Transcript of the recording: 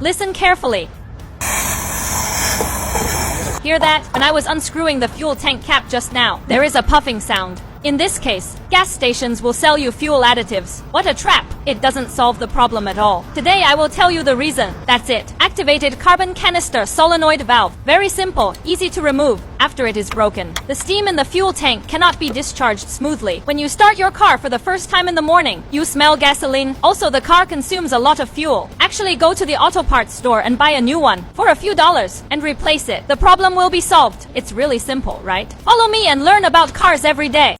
Listen carefully. Hear that? When I was unscrewing the fuel tank cap just now, there is a puffing sound. In this case, gas stations will sell you fuel additives. What a trap! It doesn't solve the problem at all. Today I will tell you the reason. That's it. Activated carbon canister solenoid valve. Very simple, easy to remove after it is broken. The steam in the fuel tank cannot be discharged smoothly. When you start your car for the first time in the morning, you smell gasoline. Also, the car consumes a lot of fuel. Actually, go to the auto parts store and buy a new one for a few dollars and replace it. The problem will be solved. It's really simple, right? Follow me and learn about cars every day.